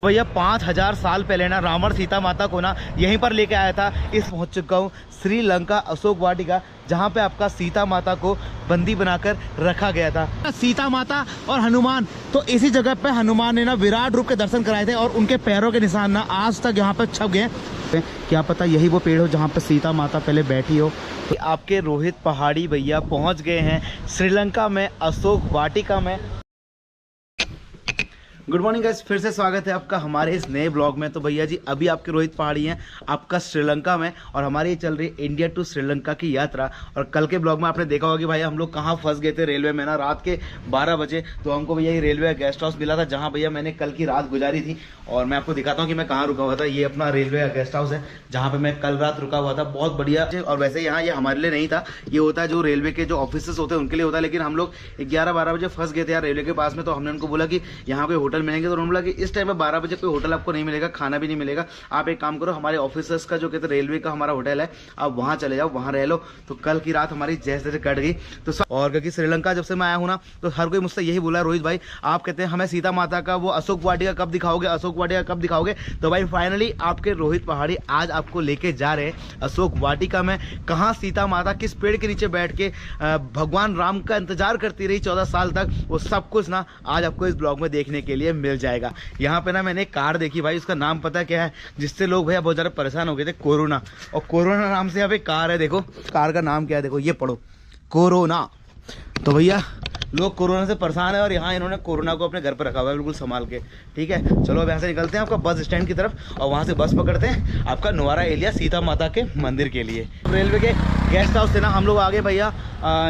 भैया 5000 साल पहले ना रावण सीता माता को ना यहीं पर लेके आया था। इस पहुंच चुका हूँ श्रीलंका अशोक वाटिका, जहाँ पे आपका सीता माता को बंदी बनाकर रखा गया था। सीता माता और हनुमान, तो इसी जगह पे हनुमान ने ना विराट रूप के दर्शन कराए थे और उनके पैरों के निशान ना आज तक यहाँ पे छप गए। क्या पता यही वो पेड़ हो जहाँ पे सीता माता पहले बैठी हो। तो आपके रोहित पहाड़ी भैया पहुँच गए हैं श्रीलंका में अशोक वाटिका में। गुड मॉर्निंग गाइस, फिर से स्वागत है आपका हमारे इस नए ब्लॉग में। तो भैया जी अभी आपके रोहित पहाड़ी हैं आपका श्रीलंका में, और हमारी ये चल रही है इंडिया टू श्रीलंका की यात्रा। और कल के ब्लॉग में आपने देखा होगा कि भाई हम लोग कहाँ फंस गए थे रेलवे में ना, रात के 12 बजे। तो हमको भैया ये रेलवे गेस्ट हाउस मिला था जहाँ भैया मैंने कल की रात गुजारी थी। और मैं आपको दिखाता हूँ कि मैं कहाँ रुका हुआ था। ये अपना रेलवे गेस्ट हाउस है जहाँ पे मैं कल रात रुका हुआ था, बहुत बढ़िया। और वैसे यहाँ ये हमारे लिए नहीं था, ये होता है जो रेलवे के जो ऑफिस होते हैं उनके लिए होता है। लेकिन हम लोग 11-12 बजे फंस गए थे यार रेलवे के पास में। तो हमने उनको बोला कि यहाँ कोई होटल मिलेंगे, तो उन्होंने बोला कि इस टाइम में 12 बजे कोई होटल आपको नहीं मिलेगा, खाना भी नहीं मिलेगा। आप एक काम करो, हमारे ऑफिसर्स का जो कहते हैं रेलवे का हमारा होटल है, आप वहां चले जाओ, वहां रह लो। तो कल की रात हमारी जैसे जैसे कट गई। तो और क्योंकि श्रीलंका जब से मैं आया हूँ ना, तो हर कोई मुझसे यही बोला, रोहित भाई आप कहते हैं हमें सीता माता का वो अशोक वाटिका कब दिखाओगे, अशोक वाटिका कब दिखाओगे। तो भाई फाइनली आपके रोहित पहाड़ी आज आपको लेके जा रहे हैं अशोक वाटिका में। कहाँ सीता माता किस पेड़ के नीचे बैठ के भगवान राम का इंतजार करती रही 14 साल तक, वो सब कुछ ना आज आपको इस ब्लॉग में देखने के लिए मिल जाएगा। यहाँ पे ना मैंने कार देखी भाई, उसका नाम पता क्या है, जिससे लोग भैया बहुत ज्यादा परेशान हो गए थे, कोरोना। और कोरोना नाम से यहाँ पे कार है, देखो कार का नाम क्या है, देखो ये पढ़ो, कोरोना। तो भैया लोग कोरोना से परेशान है और यहाँ इन्होंने कोरोना को अपने घर पर रखा हुआ है बिल्कुल संभाल के। ठीक है, चलो अब यहाँ से निकलते हैं आपका बस स्टैंड की तरफ, और वहाँ से बस पकड़ते हैं आपका नुवारा एलिया सीता माता के मंदिर के लिए। रेलवे के गेस्ट हाउस से ना हम लोग आ गए भैया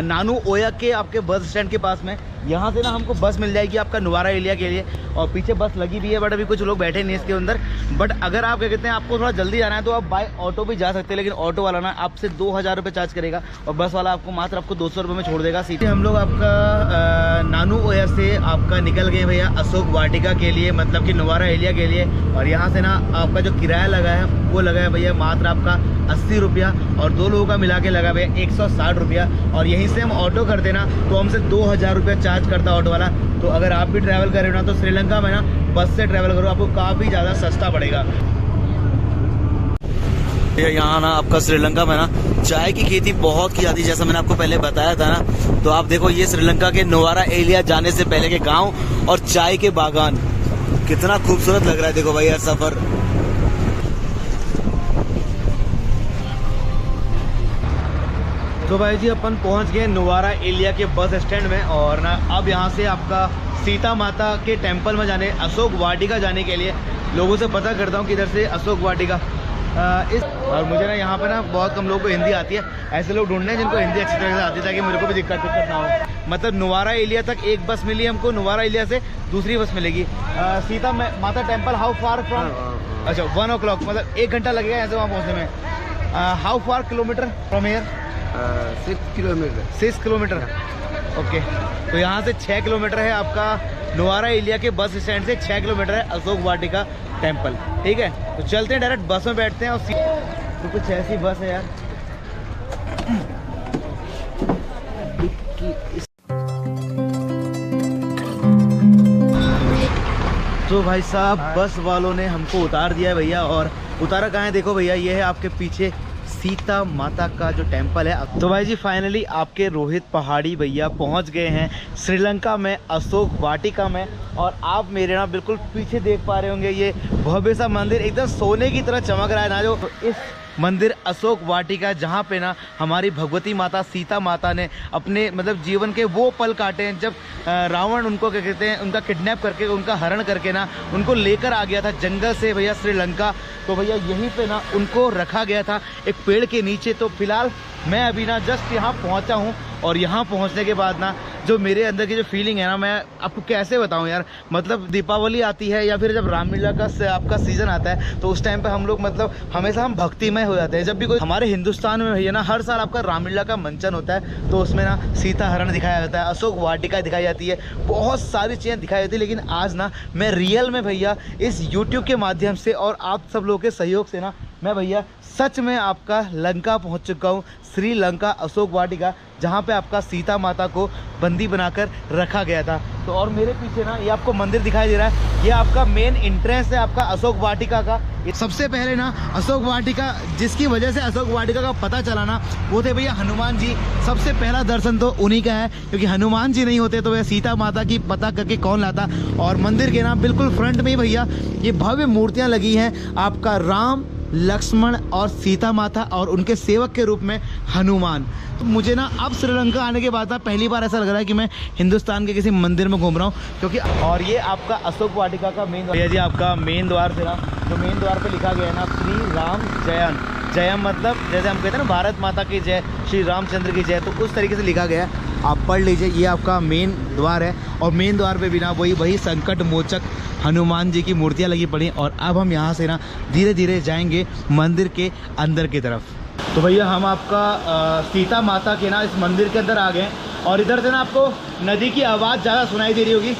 नानू ओया के आपके बस स्टैंड के पास में। यहाँ से ना हमको बस मिल जाएगी आपका नुवारा एलिया के लिए, और पीछे बस लगी भी है, बट अभी कुछ लोग बैठे नहीं इसके अंदर। बट अगर आप क्या कहते हैं आपको थोड़ा जल्दी जाना है तो आप बाय ऑटो भी जा सकते हैं, लेकिन ऑटो वाला ना आपसे 2000 रुपये चार्ज करेगा, और बस वाला आपको मात्र आपको 200 रुपये में छोड़ देगा। सीधे हम लोग आपका नानू ओया से आपका निकल गए भैया अशोक वाटिका के लिए, मतलब कि नुवारा एलिया के लिए। और यहाँ से ना आपका जो किराया लगा है वो लगा है भैया मात्र आपका 80 रुपया, और 2 लोगों का मिला के लगा भैया 160 रुपया। और यहीं से हम ऑटो करते ना तो हमसे 2000 रुपया चार्ज करता ऑटो वाला। तो अगर आप भी ट्रैवल कर रहे हो ना तो श्रीलंका में ना बस से ट्रैवल करो, आपको काफ़ी ज़्यादा सस्ता पड़ेगा। यहाँ ना आपका श्रीलंका में ना चाय की खेती बहुत की जाती है, जैसा मैंने आपको पहले बताया था ना। तो आप देखो ये श्रीलंका के नुवारा एलिया जाने से पहले के गांव और चाय के बागान, कितना खूबसूरत लग रहा है। देखो भाई यार सफर। तो भाई जी अपन पहुंच गए नुवारा एलिया के बस स्टैंड में, और ना अब यहाँ से आपका सीता माता के टेम्पल में जाने, अशोक वाटिका जाने के लिए लोगों से पता करता हूँ किधर से अशोक वाटिका और मुझे ना यहाँ पे ना बहुत कम लोगों को हिंदी आती है। ऐसे लोग ढूंढने हैं जिनको हिंदी अच्छी तरह से आती है, ताकि मेरे को भी दिक्कत ना हो। मतलब नुवारा एलिया तक एक बस मिली हमको, नुवारा एलिया से दूसरी बस मिलेगी। सीता माता टेम्पल हाउ फार फ्रॉम, अच्छा 1 o'clock, मतलब 1 घंटा लगेगा यहाँ से वहाँ पहुँचने में। How far kilometre from here? 6 kilometre. Okay, तो यहाँ से 6 किलोमीटर है आपका नुवारा एलिया के बस स्टैंड से 6 किलोमीटर है अशोक वाटिका टेम्पल। ठीक है, तो चलते हैं डायरेक्ट बस में बैठते हैं। और तो कुछ ऐसी बस है यार। तो भाई साहब बस वालों ने हमको उतार दिया है भैया, और उतारा कहाँ है देखो भैया, ये है आपके पीछे सीता माता का जो टेम्पल है। तो भाई जी फाइनली आपके रोहित पहाड़ी भैया पहुंच गए हैं श्रीलंका में अशोक वाटिका में। और आप मेरे ना बिल्कुल पीछे देख पा रहे होंगे ये भव्य सा मंदिर एकदम सोने की तरह चमक रहा है ना, जो तो इस मंदिर अशोक वाटिका जहाँ पे ना हमारी भगवती माता सीता माता ने अपने मतलब जीवन के वो पल काटे हैं जब रावण उनको क्या कहते हैं उनका किडनैप करके, उनका हरण करके ना उनको लेकर आ गया था जंगल से भैया श्रीलंका। तो भैया यहीं पे ना उनको रखा गया था एक पेड़ के नीचे। तो फिलहाल मैं अभी ना जस्ट यहाँ पहुँचा हूँ, और यहाँ पहुँचने के बाद ना जो मेरे अंदर की जो फीलिंग है ना, मैं आपको कैसे बताऊँ यार। मतलब दीपावली आती है या फिर जब रामलीला का आपका सीज़न आता है, तो उस टाइम पे हम लोग मतलब हमेशा हम भक्तिमय हो जाते हैं। जब भी कोई हमारे हिंदुस्तान में भैया ना हर साल आपका रामलीला का मंचन होता है, तो उसमें ना सीता हरण दिखाया जाता है, अशोक वाटिका दिखाई जाती है, बहुत सारी चीज़ें दिखाई जाती है। लेकिन आज ना मैं रियल में भैया इस यूट्यूब के माध्यम से और आप सब लोगों के सहयोग से ना मैं भैया सच में आपका लंका पहुंच चुका हूं, श्रीलंका अशोक वाटिका। जहाँ पे आपका सीता माता को बंदी बनाकर रखा गया था। तो और मेरे पीछे ना ये आपको मंदिर दिखाई दे रहा है, ये आपका मेन एंट्रेंस है आपका अशोक वाटिका का। सबसे पहले ना अशोक वाटिका, जिसकी वजह से अशोक वाटिका का पता चला ना, वो थे भैया हनुमान जी। सबसे पहला दर्शन तो उन्हीं का है, क्योंकि हनुमान जी नहीं होते तो वह सीता माता की पता करके कौन लाता। और मंदिर के ना बिल्कुल फ्रंट में ही भैया ये भव्य मूर्तियाँ लगी हैं, आपका राम, लक्ष्मण और सीता माता और उनके सेवक के रूप में हनुमान। तो मुझे ना अब श्रीलंका आने के बाद ना पहली बार ऐसा लग रहा है कि मैं हिंदुस्तान के किसी मंदिर में घूम रहा हूँ, क्योंकि और ये आपका अशोक वाटिका का मेन भैया जी आपका मेन द्वार से ना, जो मेन द्वार पे लिखा गया है ना श्री राम जयन, जयम मतलब जैसे हम कहते हैं ना भारत माता की जय, श्री रामचंद्र की जय, तो उस तरीके से लिखा गया है। आप पढ़ लीजिए, ये आपका मेन द्वार है और मेन द्वार पे भी ना वही संकट मोचक हनुमान जी की मूर्तियाँ लगी पड़ी। और अब हम यहाँ से ना धीरे धीरे जाएंगे मंदिर के अंदर की तरफ। तो भैया हम आपका सीता माता के ना इस मंदिर के अंदर आ गए और इधर से ना आपको नदी की आवाज़ ज़्यादा सुनाई दे रही होगी,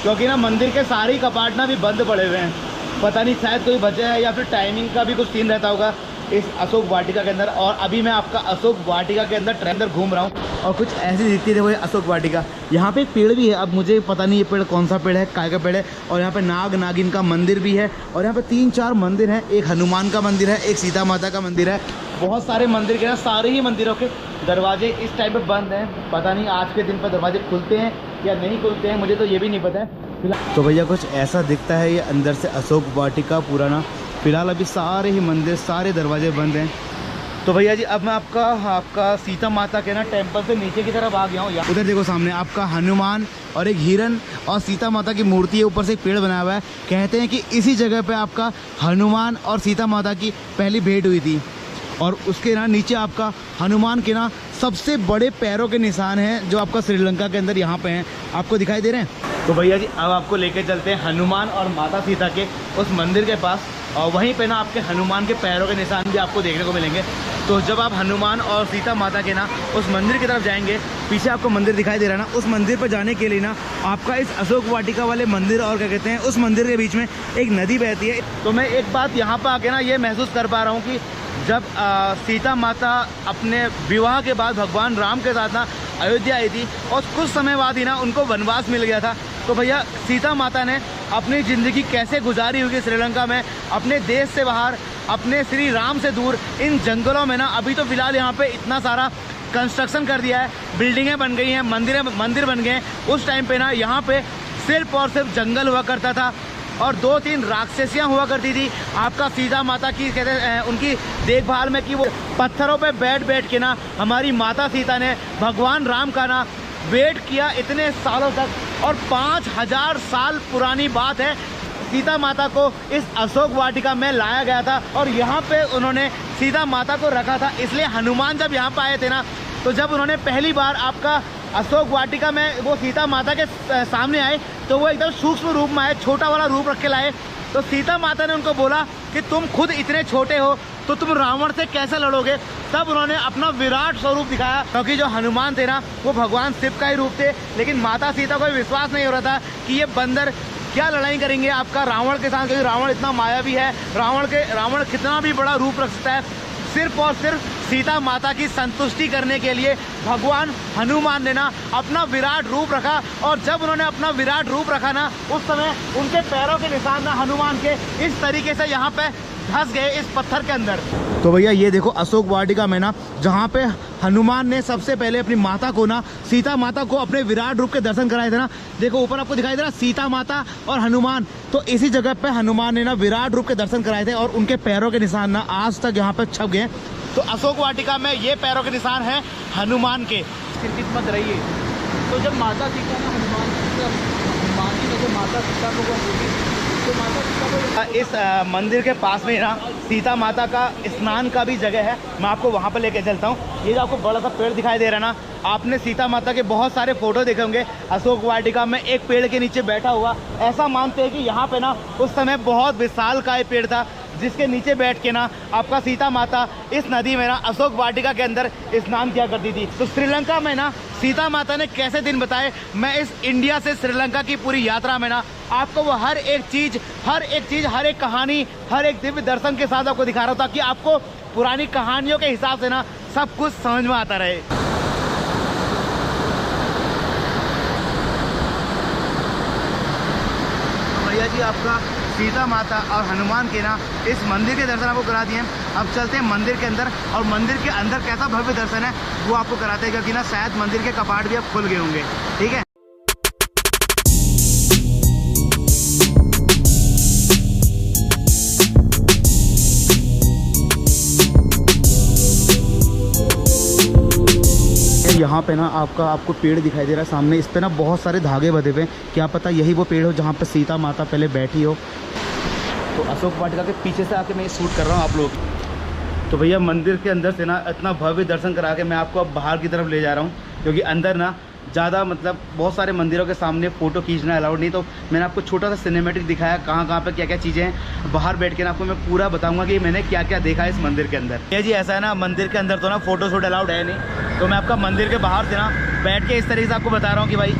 क्योंकि ना मंदिर के सारे कपाट ना भी बंद पड़े हुए हैं। पता नहीं शायद कोई बचा है या फिर टाइमिंग का भी कुछ सीन रहता होगा इस अशोक वाटिका के अंदर। और अभी मैं आपका अशोक वाटिका के अंदर घूम रहा हूँ और कुछ ऐसी दिखती है। वो अशोक वाटिका, यहाँ पे एक पेड़ भी है, अब मुझे पता नहीं ये पेड़ कौन सा पेड़ है, काय का पेड़ है। और यहाँ पे नाग नागिन का मंदिर भी है और यहाँ पे 3-4 मंदिर हैं, एक हनुमान का मंदिर है, एक सीता माता का मंदिर है। बहुत सारे मंदिर के ना सारे ही मंदिरों के दरवाजे इस टाइम पे बंद हैं। पता नहीं आज के दिन पर दरवाजे खुलते हैं या नहीं खुलते हैं, मुझे तो ये भी नहीं पता है। तो भैया कुछ ऐसा दिखता है ये अंदर से अशोक वाटिका पुराना। फिलहाल अभी सारे ही मंदिर, सारे दरवाजे बंद हैं। तो भैया जी अब मैं आपका सीता माता के ना टेम्पल से नीचे की तरफ आ गया हूँ। उधर देखो सामने आपका हनुमान और एक हिरन और सीता माता की मूर्ति है, ऊपर से एक पेड़ बनाया हुआ है। कहते हैं कि इसी जगह पे आपका हनुमान और सीता माता की पहली भेंट हुई थी। और उसके ना नीचे आपका हनुमान के ना सबसे बड़े पैरों के निशान हैं, जो आपका श्रीलंका के अंदर यहाँ पे हैं, आपको दिखाई दे रहे हैं। तो भैया जी अब आपको लेके चलते हैं हनुमान और माता सीता के उस मंदिर के पास, और वहीं पे ना आपके हनुमान के पैरों के निशान भी आपको देखने को मिलेंगे। तो जब आप हनुमान और सीता माता के ना उस मंदिर की तरफ जाएंगे, पीछे आपको मंदिर दिखाई दे रहा है ना, उस मंदिर पर जाने के लिए ना आपका इस अशोक वाटिका वाले मंदिर और क्या कहते हैं उस मंदिर के बीच में एक नदी बहती है। तो मैं एक बात यहाँ पर आके ना ये महसूस कर पा रहा हूँ कि जब सीता माता अपने विवाह के बाद भगवान राम के साथ ना अयोध्या आई थी और कुछ समय बाद ही ना उनको वनवास मिल गया था। तो भैया सीता माता ने अपनी ज़िंदगी कैसे गुजारी होगी श्रीलंका में, अपने देश से बाहर, अपने श्री राम से दूर, इन जंगलों में ना। अभी तो फिलहाल यहाँ पे इतना सारा कंस्ट्रक्शन कर दिया है, बिल्डिंगें बन गई हैं, मंदिर बन गए हैं। उस टाइम पे ना यहाँ पे सिर्फ और सिर्फ जंगल हुआ करता था और 2-3 राक्षसियाँ हुआ करती थी। आपका सीता माता की कहते हैं उनकी देखभाल में कि वो पत्थरों पे बैठ के ना हमारी माता सीता ने भगवान राम का ना वेट किया इतने सालों तक। और 5000 साल पुरानी बात है, सीता माता को इस अशोक वाटिका में लाया गया था और यहाँ पे उन्होंने सीता माता को रखा था। इसलिए हनुमान जब यहाँ पे आए थे ना, तो जब उन्होंने पहली बार आपका अशोक वाटिका में वो सीता माता के सामने आए तो वो एकदम सूक्ष्म रूप में आए, छोटा वाला रूप रख के लाए। तो सीता माता ने उनको बोला कि तुम खुद इतने छोटे हो तो तुम रावण से कैसे लड़ोगे। तब उन्होंने अपना विराट स्वरूप दिखाया, क्योंकि जो हनुमान थे ना वो भगवान शिव का ही रूप थे। लेकिन माता सीता को विश्वास नहीं हो रहा था कि ये बंदर क्या लड़ाई करेंगे आपका रावण के साथ, क्योंकि रावण इतना मायावी है, रावण कितना भी बड़ा रूप रख सकता है। सिर्फ और सिर्फ सीता माता की संतुष्टि करने के लिए भगवान हनुमान ने ना अपना विराट रूप रखा। और जब उन्होंने अपना विराट रूप रखा ना, उस समय उनके पैरों के निशान ना हनुमान के इस तरीके से यहाँ पे धंस गए इस पत्थर के अंदर। तो भैया ये देखो अशोक वाटिका में ना, जहाँ पे हनुमान ने सबसे पहले अपनी माता को ना, सीता माता को अपने विराट रूप के दर्शन कराए थे ना, देखो ऊपर आपको दिखाई दे रहा सीता माता और हनुमान। तो इसी जगह पे हनुमान ने ना विराट रूप के दर्शन कराए थे और उनके पैरों के निशान ना आज तक यहाँ पे छप गए। तो अशोक वाटिका में ये पैरों के निशान हैं हनुमान के। चिंतित मत रहिए। तो जब माता सीता ने हनुमान जी ने जो माता सीता को तो माता सीता को इस मंदिर के पास में ना सीता माता का स्नान का भी जगह है, मैं आपको वहाँ पर लेके चलता हूँ। ये जो आपको बड़ा सा पेड़ दिखाई दे रहा है ना, आपने सीता माता के बहुत सारे फोटो देखे होंगे अशोक वाटिका में एक पेड़ के नीचे बैठा हुआ। ऐसा मानते हैं कि यहाँ पे ना उस समय बहुत विशाल का पेड़ था, जिसके नीचे बैठ के ना आपका सीता माता इस नदी में ना अशोक वाटिका के अंदर स्नान किया करती थी। तो श्रीलंका में ना सीता माता ने कैसे दिन बताए, मैं इस इंडिया से श्रीलंका की पूरी यात्रा में ना आपको वो हर एक चीज़, हर एक कहानी, हर एक दिव्य दर्शन के साथ आपको दिखा रहा था, कि आपको पुरानी कहानियों के हिसाब से ना सब कुछ समझ में आता रहे। जी आपका सीता माता और हनुमान के ना इस मंदिर के दर्शन आपको करा दिए हैं। अब चलते हैं मंदिर के अंदर, और मंदिर के अंदर कैसा भव्य दर्शन है वो आपको कराते हैं, क्योंकि ना शायद मंदिर के कपाट भी अब खुल गए होंगे। ठीक है, यहाँ पे ना आपको पेड़ दिखाई दे रहा है सामने, इस पे ना बहुत सारे धागे बंधे हुए हैं। क्या पता यही वो पेड़ हो जहाँ पे सीता माता पहले बैठी हो। तो अशोक वाटिका के पीछे से आके मैं शूट कर रहा हूँ आप लोग। तो भैया मंदिर के अंदर से ना इतना भव्य दर्शन करा के मैं आपको अब बाहर की तरफ ले जा रहा हूँ, क्योंकि अंदर ना ज़्यादा मतलब बहुत सारे मंदिरों के सामने फ़ोटो खींचना अलाउड नहीं। तो मैंने आपको छोटा सा सिनेमैटिक दिखाया, कहाँ पे क्या क्या चीज़ें हैं। बाहर बैठ के ना आपको मैं पूरा बताऊंगा कि मैंने क्या क्या देखा इस मंदिर के अंदर। ये जी ऐसा है ना, मंदिर के अंदर तो ना फ़ोटो शूट अलाउड है नहीं, तो मैं आपका मंदिर के बाहर से ना बैठ के इस तरीके से आपको बता रहा हूँ कि भाई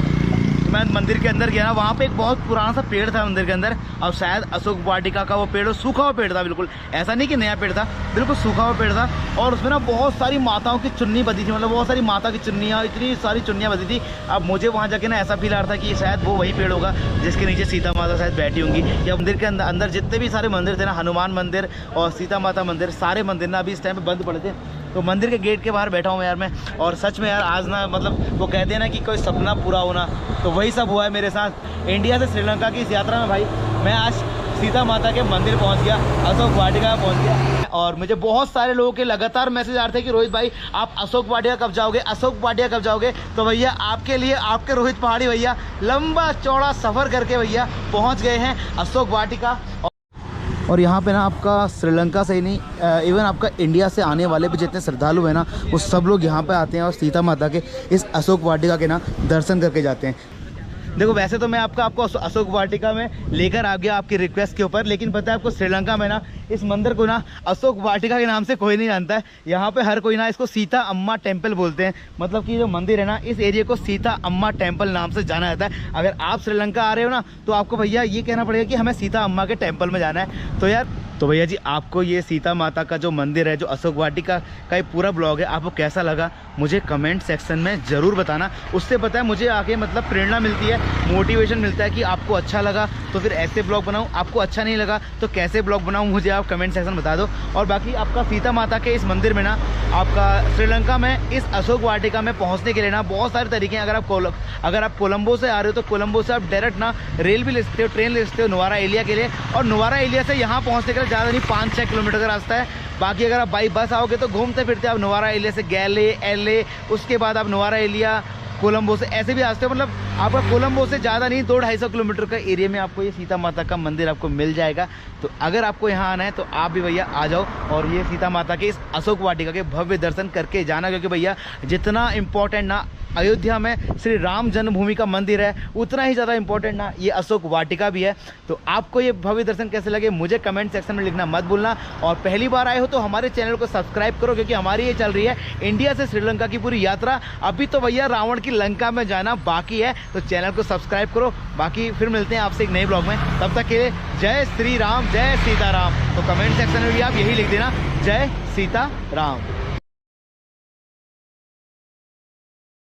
मैं मंदिर के अंदर गया ना, वहाँ पे एक बहुत पुराना सा पेड़ था मंदिर के अंदर, और शायद अशोक वाटिका का वो पेड़, सूखा हुआ पेड़ था बिल्कुल, ऐसा नहीं कि नया पेड़ था, बिल्कुल सूखा हुआ पेड़ था। और उसमें ना बहुत सारी माताओं की चुन्नी बंधी थी, मतलब बहुत सारी माता की चुन्नियाँ, इतनी सारी चुन्नियाँ बंधी थी। अब मुझे वहाँ जाके ना ऐसा फील आ रहा था कि शायद वो वही पेड़ होगा जिसके नीचे सीता माता शायद बैठी होंगी। या मंदिर के अंदर जितने भी सारे मंदिर थे ना, हनुमान मंदिर और सीता माता मंदिर, सारे मंदिर ना अभी इस टाइम पे बंद पड़े थे। तो मंदिर के गेट के बाहर बैठा हूँ यार मैं, और सच में यार आज ना मतलब वो कहते हैं ना कि कोई सपना पूरा होना, तो वही सब हुआ है मेरे साथ। इंडिया से श्रीलंका की इस यात्रा में भाई मैं आज सीता माता के मंदिर पहुंच गया, अशोक वाटिका पहुंच गया। और मुझे बहुत सारे लोगों के लगातार मैसेज आ रहे थे कि रोहित भाई आप अशोक वाटिका कब जाओगे, अशोक वाटिका कब जाओगे। तो भैया आपके लिए आपके रोहित पहाड़ी भैया लंबा चौड़ा सफ़र करके भैया पहुँच गए हैं अशोक वाटिका। और यहाँ पे ना आपका श्रीलंका से ही नहीं, इवन आपका इंडिया से आने वाले भी जितने श्रद्धालु हैं ना, वो सब लोग यहाँ पे आते हैं और सीता माता के इस अशोक वाटिका के ना दर्शन करके जाते हैं। देखो वैसे तो मैं आपको अशोक वाटिका में लेकर आ गया आपकी रिक्वेस्ट के ऊपर, लेकिन पता है आपको श्रीलंका में ना इस मंदिर को ना अशोक वाटिका के नाम से कोई नहीं जानता है। यहाँ पे हर कोई ना इसको सीता अम्मा टेम्पल बोलते हैं, मतलब कि जो मंदिर है ना इस एरिया को सीता अम्मा टेम्पल नाम से जाना जाता है। अगर आप श्रीलंका आ रहे हो ना तो आपको भैया ये कहना पड़ेगा कि हमें सीता अम्मा के टेम्पल में जाना है। तो भैया जी आपको ये सीता माता का जो मंदिर है, जो अशोक वाटिका का ये पूरा ब्लॉग है, आपको कैसा लगा मुझे कमेंट सेक्शन में ज़रूर बताना। उससे पता है मुझे आगे मतलब प्रेरणा मिलती है, मोटिवेशन मिलता है कि आपको अच्छा लगा तो फिर ऐसे ब्लॉग बनाऊं, आपको अच्छा नहीं लगा तो कैसे ब्लॉग बनाऊं, मुझे आप कमेंट सेक्शन बता दो। और बाकी आपका सीता माता के इस मंदिर में ना आपका श्रीलंका में इस अशोक वाटिका में पहुँचने के लिए ना बहुत सारे तरीके हैं। अगर आप कोलंबो से आ रहे हो तो कोलंबो से आप डायरेक्ट ना रेल भी ले सकते हो, ट्रेन ले सकते हो नुवारा एलिया के लिए, और नुवारा एलिया से यहाँ पहुँचने के लिए ज़्यादा नहीं 5-6 किलोमीटर का रास्ता है। बाकी अगर आप बाई बस आओगे तो घूमते फिरते आप नुवारा एलिया से गैले एले, उसके बाद आप नुवारा एलिया कोलंबो से ऐसे भी आ सकते हो। मतलब आपका कोलंबो से ज़्यादा नहीं 200-250 किलोमीटर का एरिया में आपको ये सीता माता का मंदिर आपको मिल जाएगा। तो अगर आपको यहाँ आना है तो आप भी भैया आ जाओ और ये सीता माता के इस अशोक वाटिका के भव्य दर्शन करके जाना, क्योंकि भैया जितना इम्पोर्टेंट ना अयोध्या में श्री राम जन्मभूमि का मंदिर है, उतना ही ज़्यादा इंपॉर्टेंट ना ये अशोक वाटिका भी है। तो आपको ये भव्य दर्शन कैसे लगे मुझे कमेंट सेक्शन में लिखना मत भूलना। और पहली बार आए हो तो हमारे चैनल को सब्सक्राइब करो, क्योंकि हमारी ये चल रही है इंडिया से श्रीलंका की पूरी यात्रा। अभी तो भैया रावण की लंका में जाना बाकी है, तो चैनल को सब्सक्राइब करो। बाकी फिर मिलते हैं आपसे एक नए ब्लॉग में, तब तक के लिए जय श्री राम, जय सीताराम। तो कमेंट सेक्शन में भी आप यही लिख देना, जय सीता राम।